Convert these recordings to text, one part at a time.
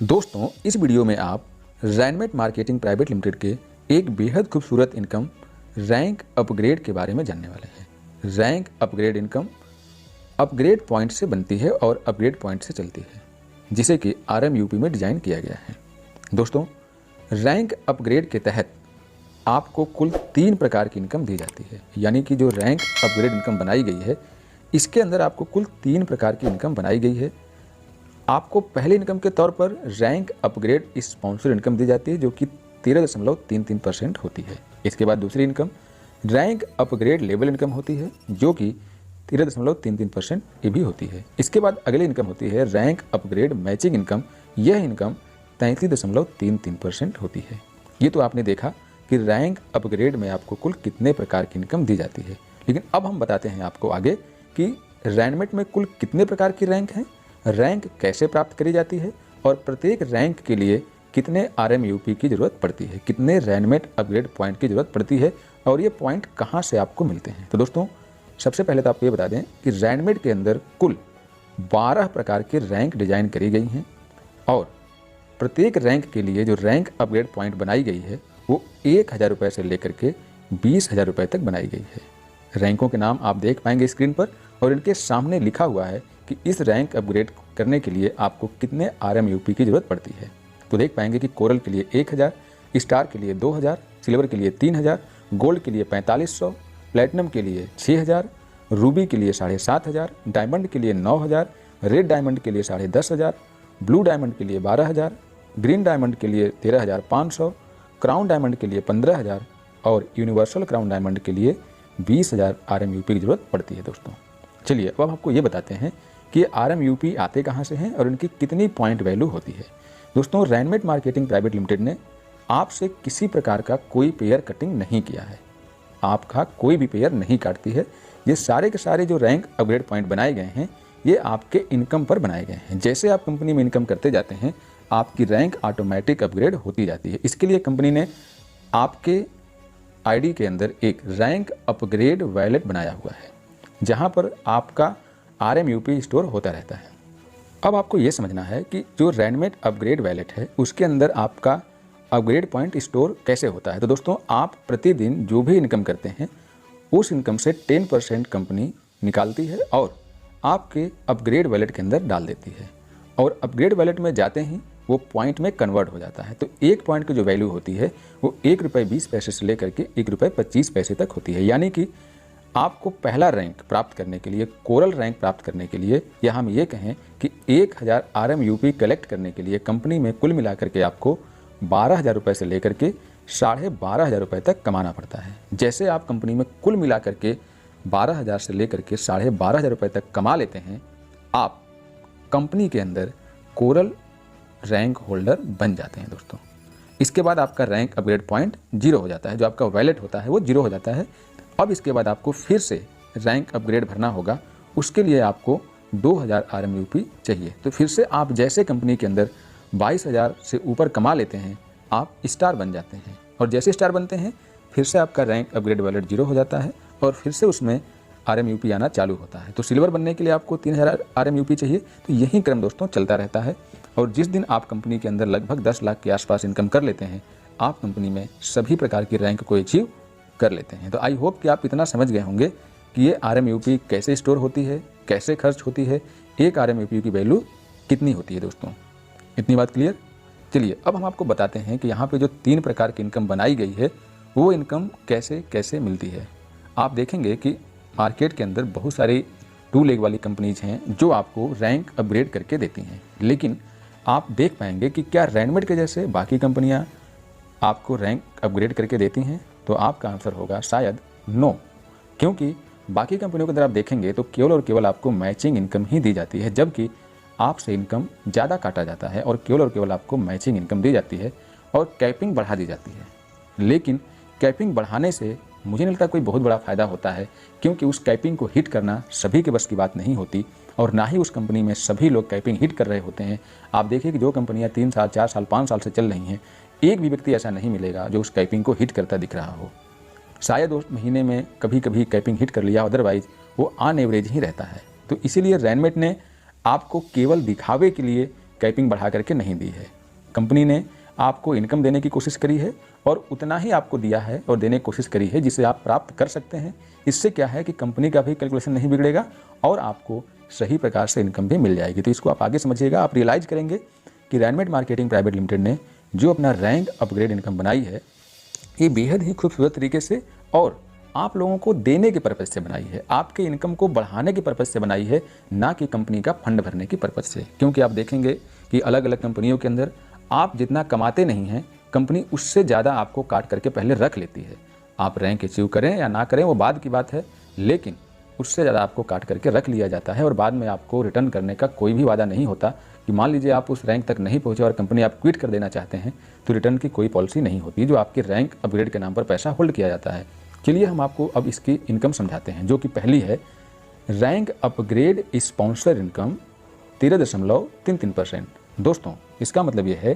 दोस्तों, इस वीडियो में आप रैनमेट मार्केटिंग प्राइवेट लिमिटेड के एक बेहद खूबसूरत इनकम रैंक अपग्रेड के बारे में जानने वाले हैं। Rank upgrade income upgrade point से बनती है और अपग्रेड पॉइंट से चलती है, जिसे कि RMUP में डिजाइन किया गया है। दोस्तों, रैंक अपग्रेड के तहत आपको कुल 3 प्रकार की इनकम दी जाती है। यानी कि जो रैंक अपग्रेड इनकम बनाई गई है, इसके अंदर आपको कुल 3 प्रकार की इनकम बनाई गई है। आपको पहले इनकम के तौर पर रैंक अपग्रेड स्पॉन्सर इनकम दी जाती है, जो कि 13.33% होती है। इसके बाद दूसरी income rank upgrade level income होती है, जो कि 13.33% ये भी होती है। इसके बाद अगली इनकम होती है रैंक अपग्रेड मैचिंग इनकम। यह इनकम 33.33% होती है। ये तो आपने देखा कि रैंक अपग्रेड में आपको कुल कितने प्रकार की इनकम दी जाती है। लेकिन अब हम बताते हैं आपको आगे कि रैनमेट में कुल कितने प्रकार की रैंक हैं, रैंक कैसे प्राप्त करी जाती है और प्रत्येक रैंक के लिए कितने RMUP की ज़रूरत पड़ती है, कितने रैनमेट अपग्रेड पॉइंट की ज़रूरत पड़ती है और ये पॉइंट कहाँ से आपको मिलते हैं। तो दोस्तों, सबसे पहले तो आपको ये बता दें कि रैनमेट के अंदर कुल 12 प्रकार के रैंक डिजाइन करी गई हैं और प्रत्येक रैंक के लिए जो रैंक अपग्रेड पॉइंट बनाई गई है वो 1,000 रुपये से लेकर के 20,000 रुपये तक बनाई गई है। रैंकों के नाम आप देख पाएंगे स्क्रीन पर और इनके सामने लिखा हुआ है कि इस रैंक अपग्रेड करने के लिए आपको कितने RMUP की ज़रूरत पड़ती है। तो देख पाएंगे कि कोरल के लिए 1,000, स्टार के लिए 2,000, सिल्वर के लिए 3,000, गोल्ड के लिए 4500, प्लेटिनम के लिए 6,000, रूबी के लिए 7,500, डायमंड के लिए 9,000, रेड डायमंड के लिए 10,500, ब्लू डायमंड के लिए 12,000, ग्रीन डायमंड के लिए 13,500, क्राउन डायमंड के लिए 15,000 और यूनिवर्सल क्राउन डायमंड के लिए 20,000 RMUP की ज़रूरत पड़ती है। दोस्तों, चलिए अब आपको ये बताते हैं कि ये RMUP आते कहाँ से हैं और इनकी कितनी पॉइंट वैल्यू होती है। दोस्तों, रैनमेट मार्केटिंग प्राइवेट लिमिटेड ने आपसे किसी प्रकार का कोई पेयर कटिंग नहीं किया है। आपका कोई भी पेयर नहीं काटती है। ये सारे के सारे जो रैंक अपग्रेड पॉइंट बनाए गए हैं, ये आपके इनकम पर बनाए गए हैं। जैसे आप कंपनी में इनकम करते जाते हैं, आपकी रैंक ऑटोमेटिक अपग्रेड होती जाती है। इसके लिए कंपनी ने आपके ID के अंदर एक रैंक अपग्रेड वैलेट बनाया हुआ है, जहाँ पर आपका RMUP स्टोर होता रहता है। अब आपको ये समझना है कि जो रैनमेट अपग्रेड वैलेट है, उसके अंदर आपका अपग्रेड पॉइंट स्टोर कैसे होता है। तो दोस्तों, आप प्रतिदिन जो भी इनकम करते हैं, उस इनकम से 10% कंपनी निकालती है और आपके अपग्रेड वैलेट के अंदर डाल देती है और अपग्रेड वैलेट में जाते ही वो पॉइंट में कन्वर्ट हो जाता है। तो एक पॉइंट की जो वैल्यू होती है वो ₹1.20 से लेकर के ₹1.25 तक होती है। यानी कि आपको पहला रैंक प्राप्त करने के लिए, कोरल रैंक प्राप्त करने के लिए, या हम ये कहें कि 1,000 RMUP कलेक्ट करने के लिए कंपनी में कुल मिलाकर के आपको 12,000 रुपये से लेकर के 12,500 रुपये तक कमाना पड़ता है। जैसे आप कंपनी में कुल मिलाकर के 12,000 से लेकर के 12,500 रुपये तक कमा लेते हैं, आप कंपनी के अंदर कोरल रैंक होल्डर बन जाते हैं। दोस्तों, इसके बाद आपका रैंक अपग्रेड पॉइंट 0 हो जाता है। जो आपका वैलेट होता है वो 0 हो जाता है। अब इसके बाद आपको फिर से रैंक अपग्रेड भरना होगा। उसके लिए आपको 2,000 RMUP चाहिए। तो फिर से आप जैसे कंपनी के अंदर 22,000 से ऊपर कमा लेते हैं, आप स्टार बन जाते हैं और जैसे स्टार बनते हैं फिर से आपका रैंक अपग्रेड वैलेट 0 हो जाता है और फिर से उसमें RMUP आना चालू होता है। तो सिल्वर बनने के लिए आपको 3,000 RMUP चाहिए। तो यही क्रम दोस्तों चलता रहता है और जिस दिन आप कंपनी के अंदर लगभग 10 लाख के आसपास इनकम कर लेते हैं, आप कंपनी में सभी प्रकार की रैंक को अचीव कर लेते हैं। तो आई होप कि आप इतना समझ गए होंगे कि ये RMUP कैसे स्टोर होती है, कैसे खर्च होती है, एक RMUP की वैल्यू कितनी होती है। दोस्तों, इतनी बात क्लियर। चलिए अब हम आपको बताते हैं कि यहाँ पे जो 3 प्रकार की इनकम बनाई गई है, वो इनकम कैसे कैसे मिलती है। आप देखेंगे कि मार्केट के अंदर बहुत सारी 2 लेग वाली कंपनीज हैं जो आपको रैंक अपग्रेड करके देती हैं, लेकिन आप देख पाएंगे कि क्या रैनमेट के जैसे बाकी कंपनियाँ आपको रैंक अपग्रेड करके देती हैं। तो आपका आंसर होगा शायद नो, क्योंकि बाकी कंपनियों के अंदर आप देखेंगे तो केवल और केवल आपको मैचिंग इनकम ही दी जाती है, जबकि आपसे इनकम ज़्यादा काटा जाता है और केवल आपको मैचिंग इनकम दी जाती है और कैपिंग बढ़ा दी जाती है। लेकिन कैपिंग बढ़ाने से मुझे नहीं लगता कोई बहुत बड़ा फ़ायदा होता है, क्योंकि उस कैपिंग को हिट करना सभी के बस की बात नहीं होती और ना ही उस कंपनी में सभी लोग कैपिंग हिट कर रहे होते हैं। आप देखिए कि जो कंपनियाँ 3 साल, 4 साल, 5 साल से चल रही हैं, एक भी व्यक्ति ऐसा नहीं मिलेगा जो उस कैपिंग को हिट करता दिख रहा हो। शायद उस महीने में कभी कभी कैपिंग हिट कर लिया, अदरवाइज वो ऑन एवरेज ही रहता है। तो इसीलिए रैनमेट ने आपको केवल दिखावे के लिए कैपिंग बढ़ा करके नहीं दी है। कंपनी ने आपको इनकम देने की कोशिश करी है और उतना ही आपको दिया है और देने की कोशिश करी है जिसे आप प्राप्त कर सकते हैं। इससे क्या है कि कंपनी का भी कैलकुलेशन नहीं बिगड़ेगा और आपको सही प्रकार से इनकम भी मिल जाएगी। तो इसको आप आगे समझिएगा, आप रियलाइज़ करेंगे कि रैनमेट मार्केटिंग प्राइवेट लिमिटेड ने जो अपना रैंक अपग्रेड इनकम बनाई है, ये बेहद ही खूबसूरत तरीके से और आप लोगों को देने के पर्पज़ से बनाई है, आपके इनकम को बढ़ाने के पर्पज़ से बनाई है, ना कि कंपनी का फंड भरने की पर्पज़ से। क्योंकि आप देखेंगे कि अलग अलग कंपनियों के अंदर आप जितना कमाते नहीं हैं, कंपनी उससे ज़्यादा आपको काट करके पहले रख लेती है। आप रैंक अचीव करें या ना करें वो बाद की बात है, लेकिन उससे ज़्यादा आपको काट करके रख लिया जाता है और बाद में आपको रिटर्न करने का कोई भी वादा नहीं होता कि मान लीजिए आप उस रैंक तक नहीं पहुँचे और कंपनी आप क्विट कर देना चाहते हैं तो रिटर्न की कोई पॉलिसी नहीं होती, जो आपके रैंक अपग्रेड के नाम पर पैसा होल्ड किया जाता है। चलिए हम आपको अब इसकी इनकम समझाते हैं, जो कि पहली है रैंक अपग्रेड स्पॉन्सर इनकम 13.33%। दोस्तों इसका मतलब ये है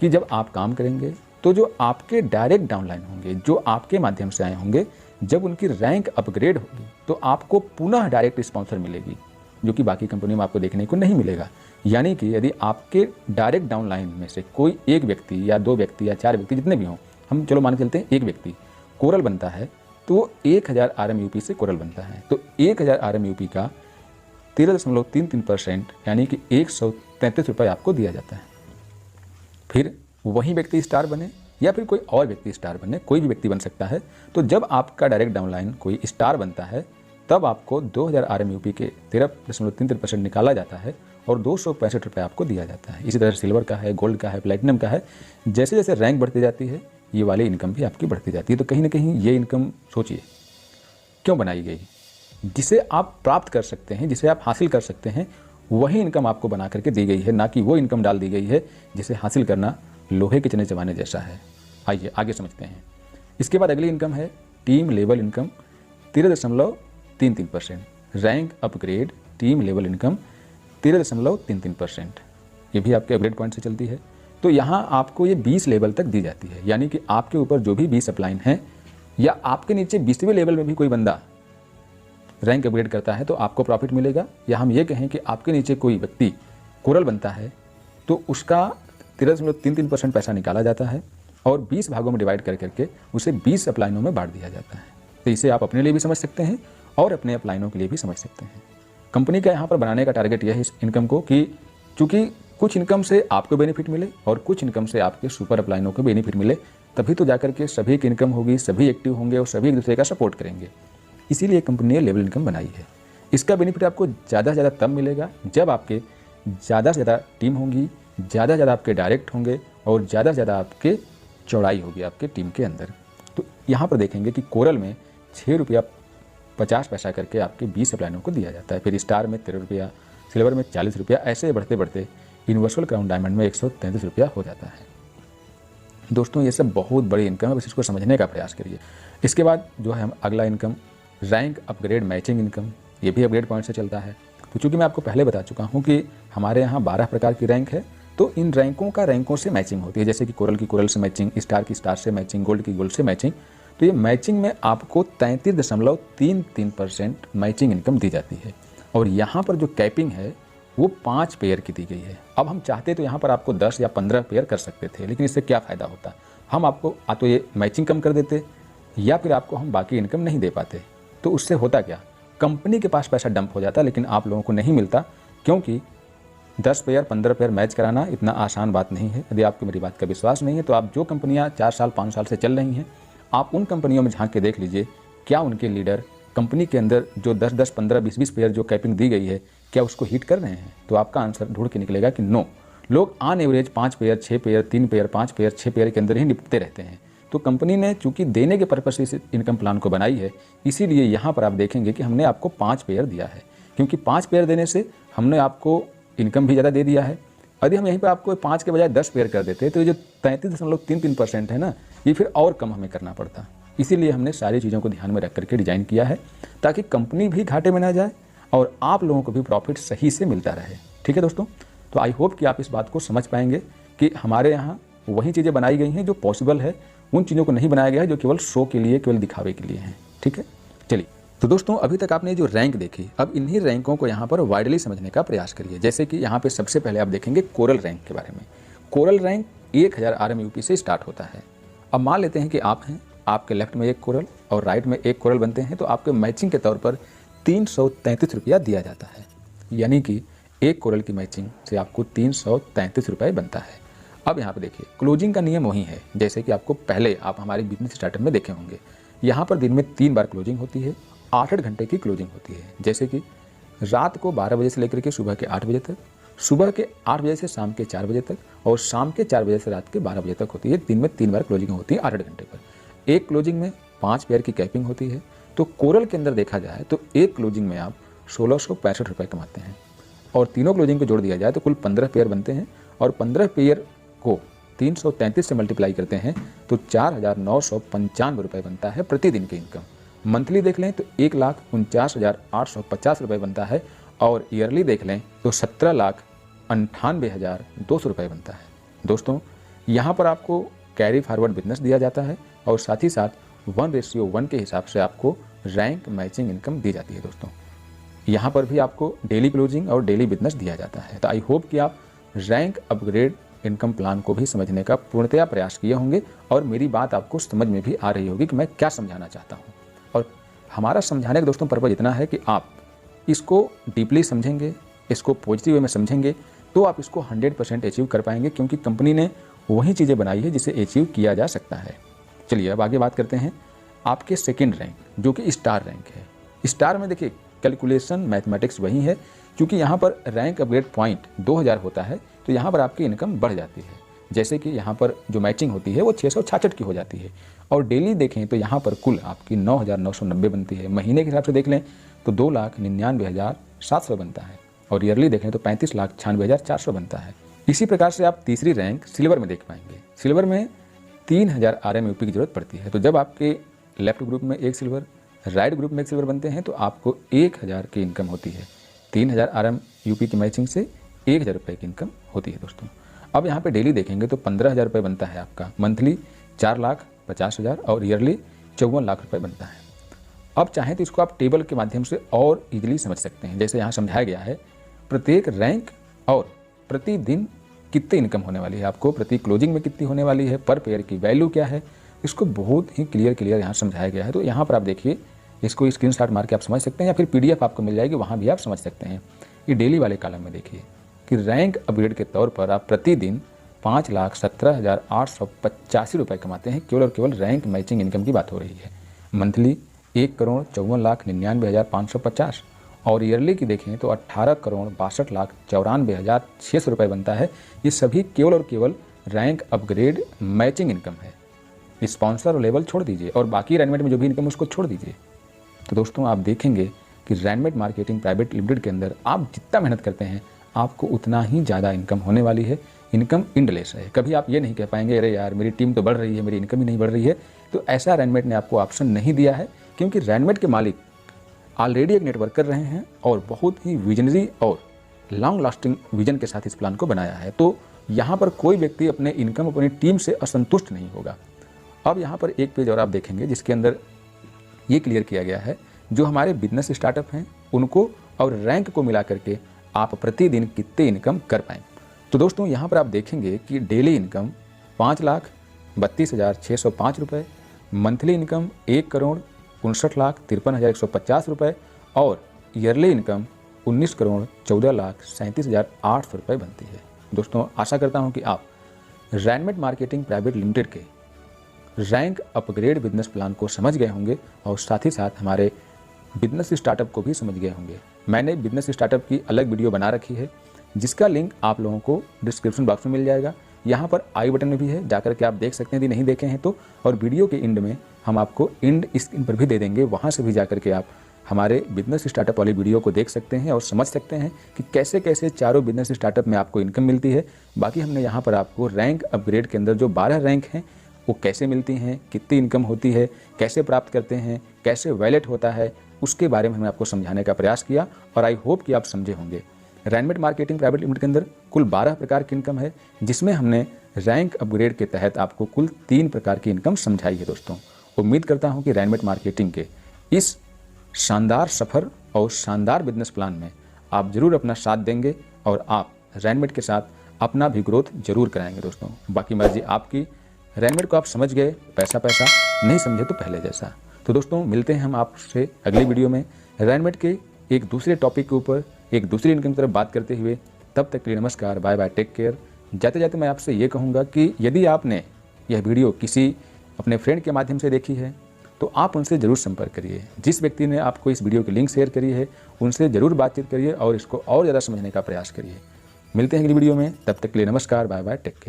कि जब आप काम करेंगे तो जो आपके डायरेक्ट डाउनलाइन होंगे, जो आपके माध्यम से आए होंगे, जब उनकी रैंक अपग्रेड होगी तो आपको पुनः डायरेक्ट स्पॉन्सर मिलेगी, जो कि बाकी कंपनियों में आपको देखने को नहीं मिलेगा। यानी कि यदि आपके डायरेक्ट डाउनलाइन में से कोई एक व्यक्ति या 2 व्यक्ति या 4 व्यक्ति जितने भी हों, हम चलो मान के चलते हैं एक व्यक्ति कोरल बनता है तो 1000 RMUP से कोरल बनता है, तो 1000 RMUP का 13.33% यानी कि 133 रुपये आपको दिया जाता है। फिर वही व्यक्ति स्टार बने या फिर कोई और व्यक्ति स्टार बने, कोई भी व्यक्ति बन सकता है। तो जब आपका डायरेक्ट डाउनलाइन कोई स्टार बनता है तब आपको 2000 RMUP के 13.33% निकाला जाता है और 265 रुपये आपको दिया जाता है। इसी तरह सिल्वर का है, गोल्ड का है, प्लेटिनम का है। जैसे जैसे रैंक बढ़ती जाती है ये वाली इनकम भी आपकी बढ़ती जाती है। तो कहीं ना कहीं ये इनकम सोचिए क्यों बनाई गई, जिसे आप प्राप्त कर सकते हैं, जिसे आप हासिल कर सकते हैं, वही इनकम आपको बना करके दी गई है, ना कि वो इनकम डाल दी गई है जिसे हासिल करना लोहे के चने चबाने जैसा है। आइए आगे समझते हैं। इसके बाद अगली इनकम है team level income 13.33%। Rank upgrade team level income 13.33%। ये भी आपके अपग्रेड पॉइंट से चलती है। तो यहाँ आपको ये 20 लेवल तक दी जाती है, यानी कि आपके ऊपर जो भी 20 अपलाइन हैं या आपके नीचे 20वें लेवल में भी कोई बंदा रैंक अपग्रेड करता है तो आपको प्रॉफिट मिलेगा। या हम ये कहें कि आपके नीचे कोई व्यक्ति कोरल बनता है तो उसका 13.33% पैसा निकाला जाता है और 20 भागों में डिवाइड कर करके उसे 20 अपलाइनों में बांट दिया जाता है। तो इसे आप अपने लिए भी समझ सकते हैं और अपने अपलाइनों के लिए भी समझ सकते हैं। कंपनी का यहाँ पर बनाने का टारगेट यह है इस इनकम को कि चूँकि कुछ इनकम से आपको बेनिफिट मिले और कुछ इनकम से आपके सुपर अपलाइनों को बेनिफिट मिले, तभी तो जाकर के सभी की इनकम होगी, सभी एक्टिव होंगे और सभी एक दूसरे का सपोर्ट करेंगे। इसीलिए कंपनी ने लेवल इनकम बनाई है। इसका बेनिफिट आपको ज़्यादा से ज़्यादा तब मिलेगा जब आपके ज़्यादा से ज़्यादा टीम होंगी, ज़्यादा से ज़्यादा आपके डायरेक्ट होंगे और ज़्यादा से ज़्यादा आपके चौड़ाई होगी आपके टीम के अंदर। तो यहाँ पर देखेंगे कि कोरल में 6 रुपया 50 पैसा करके आपके 20 अपलाइनों को दिया जाता है, फिर स्टार में 13 रुपया, सिल्वर में 40 रुपया, ऐसे बढ़ते बढ़ते यूनिवर्सल क्राउन डायमंड में 133 रुपया हो जाता है। दोस्तों ये सब बहुत बड़ी इनकम है, बस इसको समझने का प्रयास करिए। इसके बाद जो है हम अगला income rank upgrade matching income, ये भी अपग्रेड पॉइंट से चलता है। तो चूँकि मैं आपको पहले बता चुका हूँ कि हमारे यहाँ 12 प्रकार की रैंक है, तो इन रैंकों का रैंकों से मैचिंग होती है। जैसे कि कोरल की कोरल से मैचिंग, स्टार की स्टार से मैचिंग, गोल्ड की गोल्ड से मैचिंग। तो ये मैचिंग में आपको 33.33% मैचिंग इनकम दी जाती है। और यहाँ पर जो कैपिंग है वो 5 पेयर की दी गई है। अब हम चाहते तो यहाँ पर आपको 10 या 15 पेयर कर सकते थे, लेकिन इससे क्या फ़ायदा होता, हम आपको तो ये मैचिंग कम कर देते या फिर आपको हम बाकी इनकम नहीं दे पाते। तो उससे होता क्या, कंपनी के पास पैसा डंप हो जाता, लेकिन आप लोगों को नहीं मिलता, क्योंकि 10 पेयर 15 पेयर मैच कराना इतना आसान बात नहीं है। यदि आपको मेरी बात का विश्वास नहीं है तो आप जो कंपनियां 4 साल 5 साल से चल रही हैं, आप उन कंपनियों में झांक के देख लीजिए, क्या उनके लीडर कंपनी के अंदर जो 10-10, 15, 20-20 पेयर जो कैपिंग दी गई है, क्या उसको हिट कर रहे हैं? तो आपका आंसर ढूंढ के निकलेगा कि नो। लोग on average 5 pair, 6 pair, 3 pair, 5 pair, 6 pair के अंदर ही निपटते रहते हैं। तो कंपनी ने चूंकि देने के पर्पज से इस इनकम प्लान को बनाई है, इसीलिए यहाँ पर आप देखेंगे कि हमने आपको 5 पेयर दिया है, क्योंकि 5 पेयर देने से हमने आपको इनकम भी ज़्यादा दे दिया है। यदि हम यहीं पर आपको 5 के बजाय 10 पेयर कर देते तो ये जो 33.33% है ना, ये फिर और कम हमें करना पड़ता। इसीलिए हमने सारी चीज़ों को ध्यान में रख करके डिज़ाइन किया है, ताकि कंपनी भी घाटे में ना जाए और आप लोगों को भी प्रॉफिट सही से मिलता रहे। ठीक है दोस्तों, तो आई होप कि आप इस बात को समझ पाएंगे कि हमारे यहाँ वही चीज़ें बनाई गई हैं जो पॉसिबल है, उन चीज़ों को नहीं बनाया गया है जो केवल शो के लिए, केवल दिखावे के लिए हैं। ठीक है, चलिए तो दोस्तों अभी तक आपने जो रैंक देखी, अब इन्हीं रैंकों को यहाँ पर वाइडली समझने का प्रयास करिए। जैसे कि यहाँ पे सबसे पहले आप देखेंगे कोरल रैंक के बारे में। कोरल रैंक 1000 RMUP से स्टार्ट होता है। अब मान लेते हैं कि आप हैं, आपके लेफ्ट में एक कोरल और राइट में एक कोरल बनते हैं, तो आपके मैचिंग के तौर पर 333 रुपया दिया जाता है। यानी कि एक कोरल की मैचिंग से आपको 333 रुपये बनता है। अब यहाँ पर देखिए क्लोजिंग का नियम वही है जैसे कि आपको पहले आप हमारे बिजनेस स्टार्टअप में देखे होंगे। यहाँ पर दिन में 3 बार क्लोजिंग होती है, 8-8 घंटे की क्लोजिंग होती है। जैसे कि रात को 12 बजे से लेकर के सुबह के 8 बजे तक, सुबह के 8 बजे से शाम के 4 बजे तक और शाम के 4 बजे से रात के 12 बजे तक होती है। दिन में 3 बार क्लोजिंग होती है 8-8 घंटे पर। एक क्लोजिंग में 5 पेयर की कैपिंग होती है। तो कोरल के अंदर देखा जाए तो एक क्लोजिंग में आप 1665 रुपये कमाते हैं और तीनों क्लोजिंग को जोड़ दिया जाए तो कुल 15 पेयर बनते हैं और 15 पेयर को 333 से मल्टीप्लाई करते हैं तो 4995 रुपये बनता है प्रतिदिन की इनकम। मंथली देख लें तो 1,49,850 रुपये बनता है और ईयरली देख लें तो 17,98,200 रुपये बनता है। दोस्तों यहाँ पर आपको कैरी फॉरवर्ड बिजनेस दिया जाता है और साथ ही साथ 1:1 के हिसाब से आपको रैंक मैचिंग इनकम दी जाती है। दोस्तों यहाँ पर भी आपको डेली क्लोजिंग और डेली बिजनेस दिया जाता है। तो आई होप कि आप रैंक अपग्रेड इनकम प्लान को भी समझने का पूर्णतया प्रयास किए होंगे और मेरी बात आपको समझ में भी आ रही होगी कि मैं क्या समझाना चाहता हूँ। और हमारा समझाने का दोस्तों पर्पज़ इतना है कि आप इसको डीपली समझेंगे, इसको पॉजिटिव वे में समझेंगे तो आप इसको 100% अचीव कर पाएंगे, क्योंकि कंपनी ने वही चीज़ें बनाई है जिसे अचीव किया जा सकता है। चलिए अब आगे बात करते हैं आपके सेकेंड रैंक जो कि स्टार रैंक है। स्टार में देखिए कैलकुलेशन मैथमेटिक्स वही है, क्योंकि यहाँ पर रैंक अपग्रेड पॉइंट 2000 होता है तो यहाँ पर आपकी इनकम बढ़ जाती है। जैसे कि यहाँ पर जो मैचिंग होती है वो 666 की हो जाती है और डेली देखें तो यहाँ पर कुल आपकी 9,990 बनती है। महीने के हिसाब से देख लें तो 2,99,700 बनता है और ईयरली देखें तो 35,96,400 बनता है। इसी प्रकार से आप तीसरी रैंक सिल्वर में देख पाएंगे। सिल्वर में 3000 RMUP की जरूरत पड़ती है। तो जब आपके लेफ्ट ग्रुप में एक सिल्वर, राइट ग्रुप में एक सिल्वर बनते हैं तो आपको 1000 की इनकम होती है। 3000 RMUP की मैचिंग से 1000 रुपये की इनकम होती है। दोस्तों अब यहाँ पे डेली देखेंगे तो 15,000 रुपये बनता है आपका, मंथली 4,50,000 और ईयरली 54 लाख रुपये बनता है। अब चाहें तो इसको आप टेबल के माध्यम से और इजीली समझ सकते हैं। जैसे यहाँ समझाया गया है प्रत्येक रैंक और प्रतिदिन कितनी इनकम होने वाली है, आपको प्रति क्लोजिंग में कितनी होने वाली है, पर पेयर की वैल्यू क्या है, इसको बहुत ही क्लियर यहाँ समझाया गया है। तो यहाँ पर आप देखिए इसको स्क्रीनशॉट मार के आप समझ सकते हैं या फिर PDF आपको मिल जाएगी, वहाँ भी आप समझ सकते हैं। ये डेली वाले कॉलम में देखिए कि रैंक अपग्रेड के तौर पर आप प्रतिदिन 5,17,885 रुपये कमाते हैं। केवल और केवल रैंक मैचिंग इनकम की बात हो रही है। मंथली 1,54,99,550 और ईयरली की देखें तो 18,62,94,600 रुपये बनता है। ये सभी केवल और केवल रैंक अपग्रेड मैचिंग इनकम है। स्पॉन्सर और लेवल छोड़ दीजिए और बाकी रैनमेट में जो भी इनकम उसको छोड़ दीजिए। तो दोस्तों आप देखेंगे कि रैनमेट मार्केटिंग प्राइवेट लिमिटेड के अंदर आप जितना मेहनत करते हैं आपको उतना ही ज़्यादा इनकम होने वाली है। इनकम इंडलेस है। कभी आप ये नहीं कह पाएंगे अरे यार मेरी टीम तो बढ़ रही है, मेरी इनकम ही नहीं बढ़ रही है। तो ऐसा रैनमेट ने आपको ऑप्शन नहीं दिया है, क्योंकि रैनमेट के मालिक ऑलरेडी एक नेटवर्क कर रहे हैं और बहुत ही विजनरी और लॉन्ग लास्टिंग विजन के साथ इस प्लान को बनाया है। तो यहाँ पर कोई व्यक्ति अपने इनकम अपनी टीम से असंतुष्ट नहीं होगा। अब यहाँ पर एक पेज और आप देखेंगे जिसके अंदर ये क्लियर किया गया है जो हमारे बिजनेस स्टार्टअप हैं उनको और रैंक को मिला करके आप प्रतिदिन कितने इनकम कर पाएँ। तो दोस्तों यहाँ पर आप देखेंगे कि डेली इनकम 5,32,605 रुपये, मंथली इनकम 1,59,53,150 रुपये और ईयरली इनकम 19,14,37,800 रुपये बनती है। दोस्तों आशा करता हूँ कि आप रैनमेट मार्केटिंग प्राइवेट लिमिटेड के रैंक अपग्रेड बिजनेस प्लान को समझ गए होंगे और साथ ही साथ हमारे बिजनेस स्टार्टअप को भी समझ गए होंगे। मैंने बिजनेस स्टार्टअप की अलग वीडियो बना रखी है जिसका लिंक आप लोगों को डिस्क्रिप्शन बॉक्स में मिल जाएगा। यहाँ पर आई बटन में भी है, जाकर के आप देख सकते हैं यदि नहीं देखे हैं तो। और वीडियो के एंड में हम आपको एंड स्क्रीन पर भी दे देंगे, वहाँ से भी जाकर के आप हमारे बिजनेस स्टार्टअप वाली वीडियो को देख सकते हैं और समझ सकते हैं कि कैसे कैसे चारों बिजनेस स्टार्टअप में आपको इनकम मिलती है। बाकी हमने यहाँ पर आपको रैंक अपग्रेड के अंदर जो 12 रैंक हैं वो कैसे मिलती हैं, कितनी इनकम होती है, कैसे प्राप्त करते हैं, कैसे वैलेट होता है, उसके बारे में हमने आपको समझाने का प्रयास किया और आई होप कि आप समझे होंगे। रैनमेट मार्केटिंग प्राइवेट लिमिटेड के अंदर कुल 12 प्रकार की इनकम है, जिसमें हमने रैंक अपग्रेड के तहत आपको कुल 3 प्रकार की इनकम समझाई है। दोस्तों उम्मीद करता हूं कि रैनमेट मार्केटिंग के इस शानदार सफ़र और शानदार बिजनेस प्लान में आप ज़रूर अपना साथ देंगे और आप रैनमेट के साथ अपना भी ग्रोथ जरूर कराएंगे दोस्तों। बाकी मर्जी आपकी। रैनमेट को आप समझ गए, पैसा पैसा, नहीं समझे तो पहले जैसा। तो दोस्तों मिलते हैं हम आपसे अगली वीडियो में रैनमेट के एक दूसरे टॉपिक के ऊपर, एक दूसरी इनकम की तरफ बात करते हुए। तब तक के लिए नमस्कार, बाय बाय, टेक केयर। जाते जाते मैं आपसे ये कहूँगा कि यदि आपने यह वीडियो किसी अपने फ्रेंड के माध्यम से देखी है तो आप उनसे ज़रूर संपर्क करिए। जिस व्यक्ति ने आपको इस वीडियो की लिंक शेयर करी है उनसे ज़रूर बातचीत करिए और इसको और ज़्यादा समझने का प्रयास करिए। मिलते हैं अगली वीडियो में, तब तक के लिए नमस्कार, बाय बाय, टेक केयर।